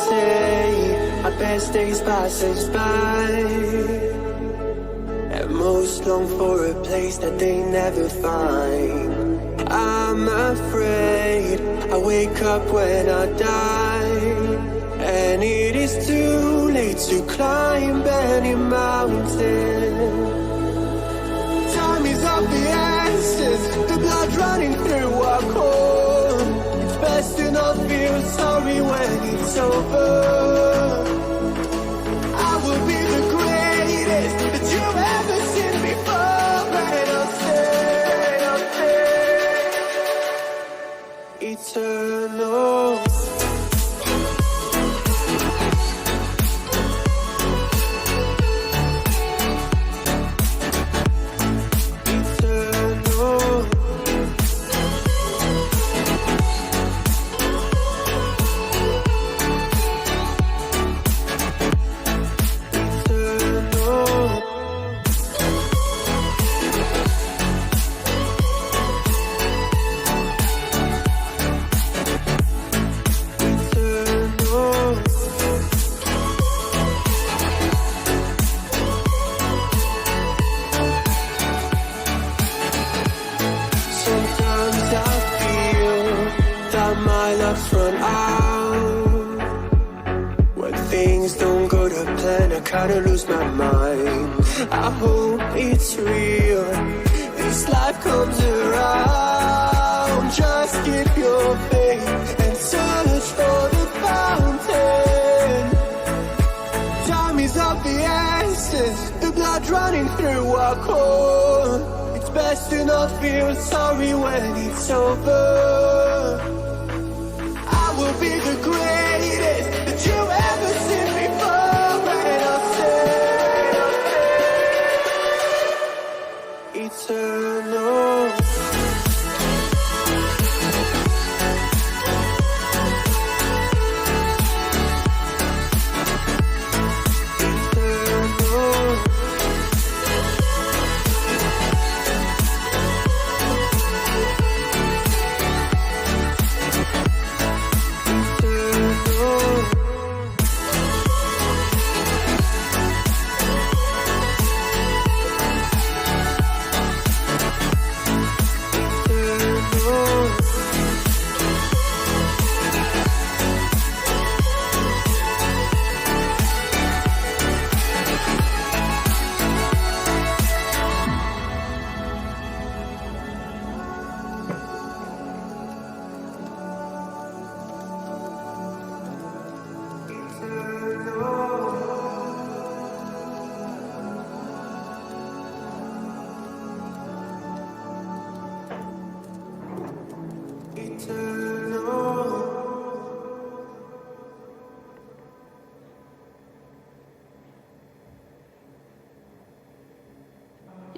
say our best days pass us by, and most long for a place that they never find. I'm afraid I wake up when I die, and it is too late to climb any mountain. Time is of the essence, the blood running through our core. It's best to not feel sorry when it's over. I will be the greatest that you've ever seen before, and I'll stay eternal. Kinda lose my mind. I hope it's real. This life comes around. Just keep your faith and search for the fountain. Time is of the essence, the blood running through our core. It's best to not feel sorry when it's over. I will be the greatest that you've ever seen before. Eternal.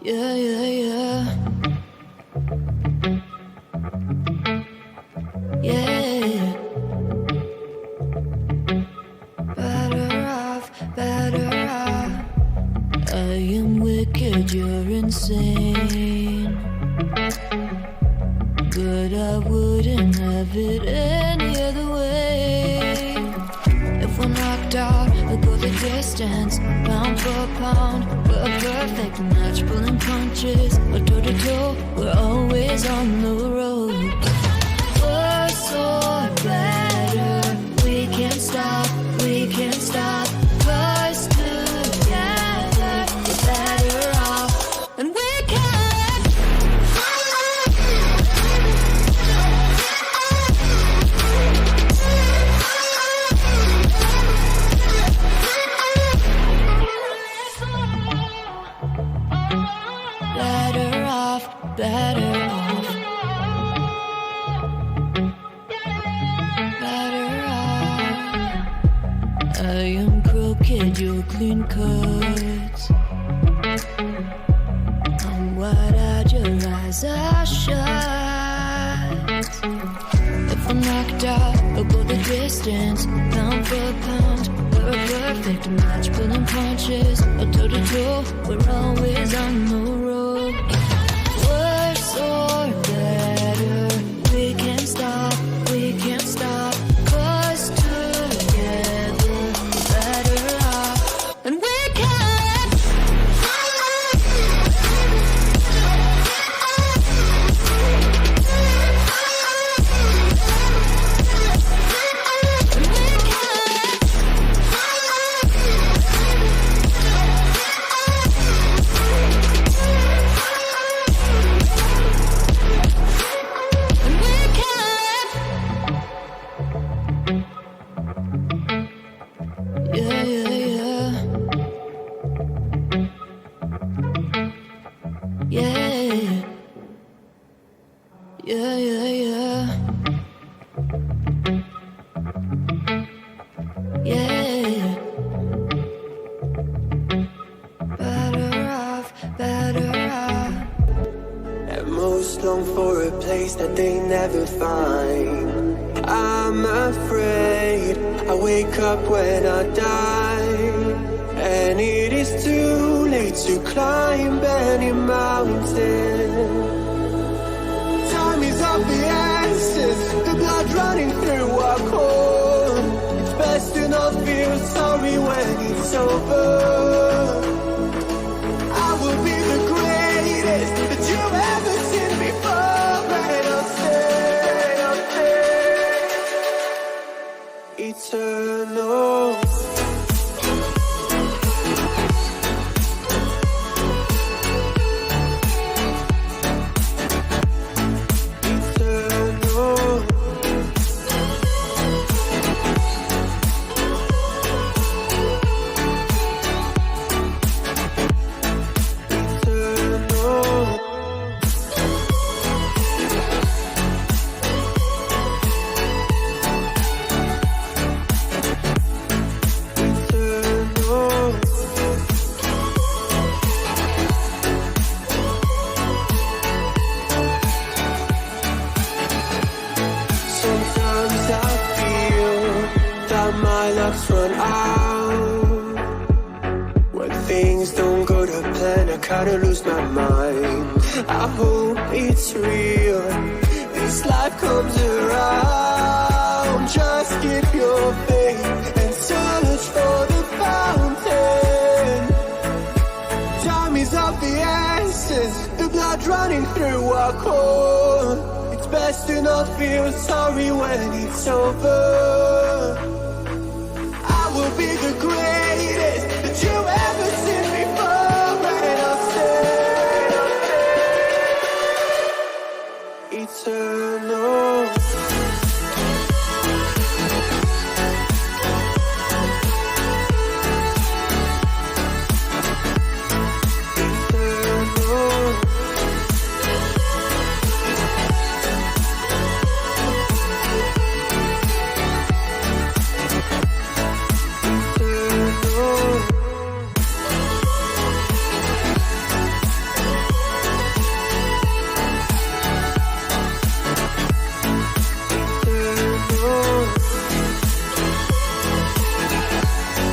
Yeah, yeah, yeah. Yeah. Better off, better off. I am wicked, you're insane. But I wouldn't have it any other way. If we're knocked out, we'll go the distance, pound for pound. We're a perfect match, pulling punches. We're toe to toe, we're always on the road. Worse or better, we can't stop, we can't stop. 'Cause together, we're better off, and we can. Better off, better off. I am crooked, you're clean cuts. I'm wide-eyed, your eyes are shut. If I'm knocked out, we'll go the distance, pound for pound. We're a perfect match, pulling punches. We're toe to toe, we're always on the road. Or better, we can't stop, we can't stop. 'Cause together they never find. I'm afraid I wake up when I die, and it is too late to climb any mountain. Time is of the essence, the blood running through our core. It's best to not feel sorry when it's over. I will be the greatest that you've ever seen before, and I'll stay eternal. Run out when things don't go to plan. I kinda lose my mind. I hope it's real. This life comes around. Just keep your faith and search for the fountain. Time is of the essence, the blood running through our core. It's best to not feel sorry when it's over.